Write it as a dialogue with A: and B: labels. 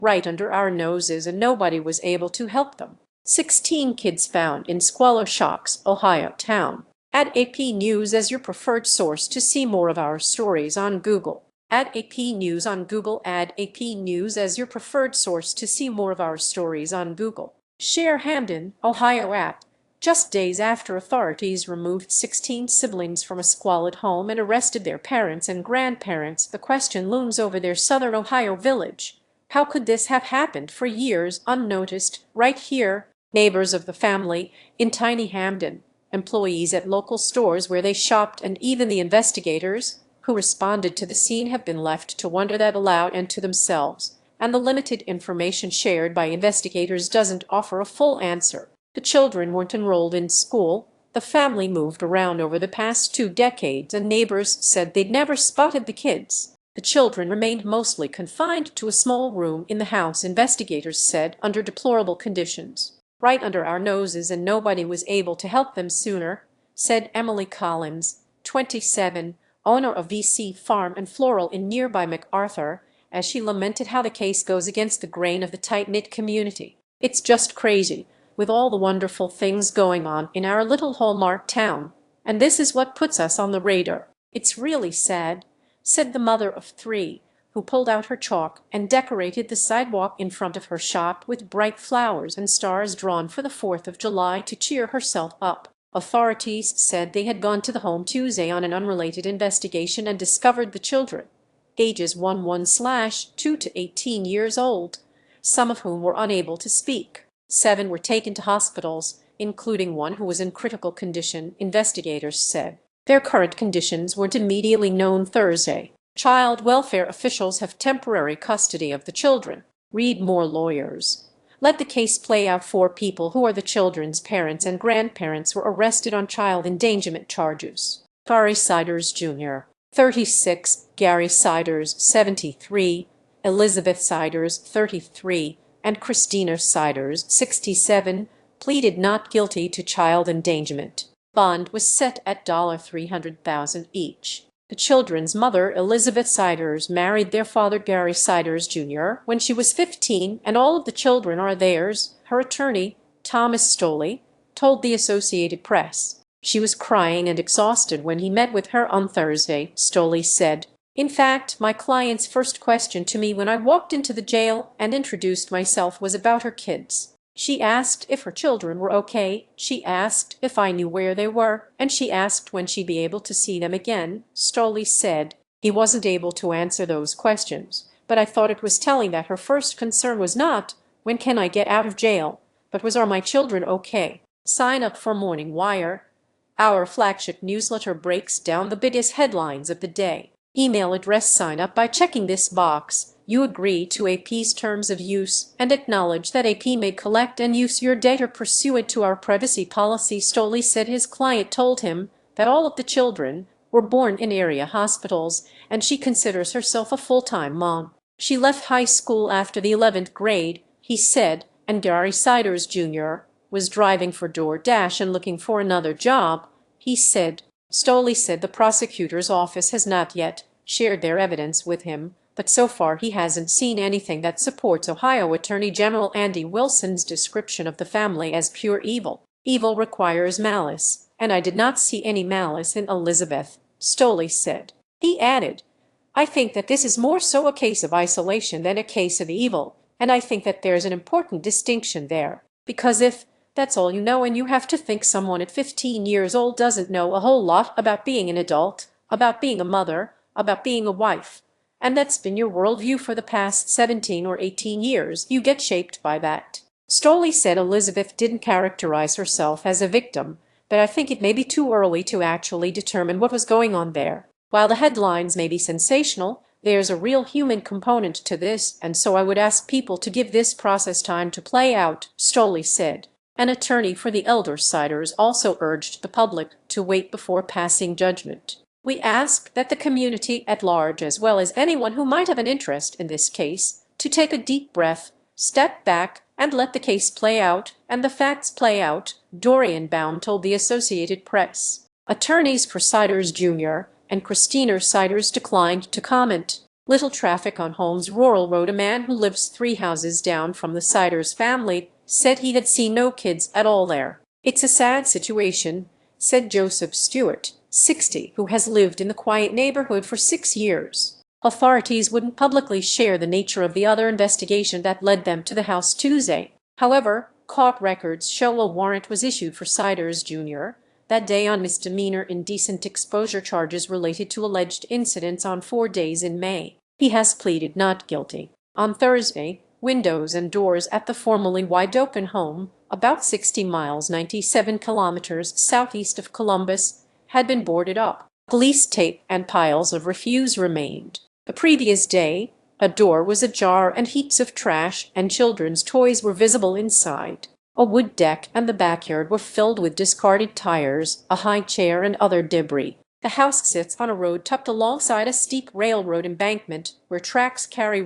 A: right under our noses, and nobody was able to help them. 16 kids found in squalor shocks, Ohio town. Add AP News as your preferred source to see more of our stories on Google. Add AP News on Google. Add AP News as your preferred source to see more of our stories on Google. Share Hamden, Ohio at just days after authorities removed 16 siblings from a squalid home and arrested their parents and grandparents, the question looms over their southern Ohio village. How could this have happened for years unnoticed right here? Neighbors of the family in tiny Hamden, employees at local stores where they shopped, and even the investigators who responded to the scene have been left to wonder that aloud and to themselves, and the limited information shared by investigators doesn't offer a full answer. The children weren't enrolled in school, the family moved around over the past 2 decades, and neighbors said they'd never spotted the kids. The children remained mostly confined to a small room in the house, investigators said, under deplorable conditions. Right under our noses, and nobody was able to help them sooner, said Emily Collins, 27, owner of VC Farm and Floral in nearby MacArthur, as she lamented how the case goes against the grain of the tight-knit community. It's just crazy, with all the wonderful things going on in our little hallmark town, and this is what puts us on the radar. It's really sad, said the mother of 3, who pulled out her chalk and decorated the sidewalk in front of her shop with bright flowers and stars drawn for the 4th of July to cheer herself up. Authorities said they had gone to the home Tuesday on an unrelated investigation and discovered the children, ages 11/2 to 18 years old, some of whom were unable to speak. 7 were taken to hospitals, including one who was in critical condition, investigators said. Their current conditions weren't immediately known Thursday. Child welfare officials have temporary custody of the children. Read more. Lawyers let the case play out. 4 people who are the children's parents and grandparents were arrested on child endangerment charges. Gary Siders Jr., 36, Gary Siders, 73, Elizabeth Siders, 33, and Christina Siders, 67, pleaded not guilty to child endangerment. Bond was set at $300,000 each. The children's mother, Elizabeth Siders, married their father, Gary Siders Jr., when she was 15, and all of the children are theirs, her attorney, Thomas Stoley, told the Associated Press. She was crying and exhausted when he met with her on Thursday, Stoley said. In fact, my client's first question to me when I walked into the jail and introduced myself was about her kids. She asked if her children were okay, she asked if I knew where they were, and she asked when she'd be able to see them again, Stoley said. He wasn't able to answer those questions, but I thought it was telling that her first concern was not, when can I get out of jail, but was, are my children okay? Sign up for Morning Wire. Our flagship newsletter breaks down the biggest headlines of the day. Email address. Sign up by checking this box. You agree to AP's terms of use and acknowledge that AP may collect and use your data pursuant to our privacy policy. Stoley said his client told him that all of the children were born in area hospitals, and she considers herself a full-time mom. She left high school after the 11th grade, he said, and Gary Siders Jr. was driving for DoorDash and looking for another job, he said. Stoley said the prosecutor's office has not yet shared their evidence with him, but so far he hasn't seen anything that supports Ohio Attorney General Andy Wilson's description of the family as pure evil. Evil requires malice, and I did not see any malice in Elizabeth, Stoley said. He added, I think that this is more so a case of isolation than a case of evil, and I think that there's an important distinction there, because if that's all you know and you have to think someone at 15 years old doesn't know a whole lot about being an adult, about being a mother, about being a wife, and that's been your worldview for the past 17 or 18 years, you get shaped by that. Stoley said Elizabeth didn't characterize herself as a victim, but I think it may be too early to actually determine what was going on there. While the headlines may be sensational, there's a real human component to this, and so I would ask people to give this process time to play out, Stoley said. An attorney for the elder Siders also urged the public to wait before passing judgment. We ask that the community at large, as well as anyone who might have an interest in this case, to take a deep breath, step back, and let the case play out and the facts play out, Dorian Baum told the Associated Press. Attorneys for Siders Jr. and Christina Siders declined to comment. Little traffic on Holmes Rural Road. A man who lives 3 houses down from the Siders family said he had seen no kids at all there. "It's a sad situation," said Joseph Stewart, 60, who has lived in the quiet neighborhood for 6 years. Authorities wouldn't publicly share the nature of the other investigation that led them to the house Tuesday. However, court records show a warrant was issued for Siders Jr. that day on misdemeanor indecent exposure charges related to alleged incidents on 4 days in May. He has pleaded not guilty. On Thursday, windows and doors at the formerly wide-open home, about 60 miles (97 kilometers) southeast of Columbus, had been boarded up. Police tape and piles of refuse remained. The previous day, a door was ajar and heaps of trash and children's toys were visible inside. A wood deck and the backyard were filled with discarded tires, a high chair, and other debris. The house sits on a road tucked alongside a steep railroad embankment where tracks carry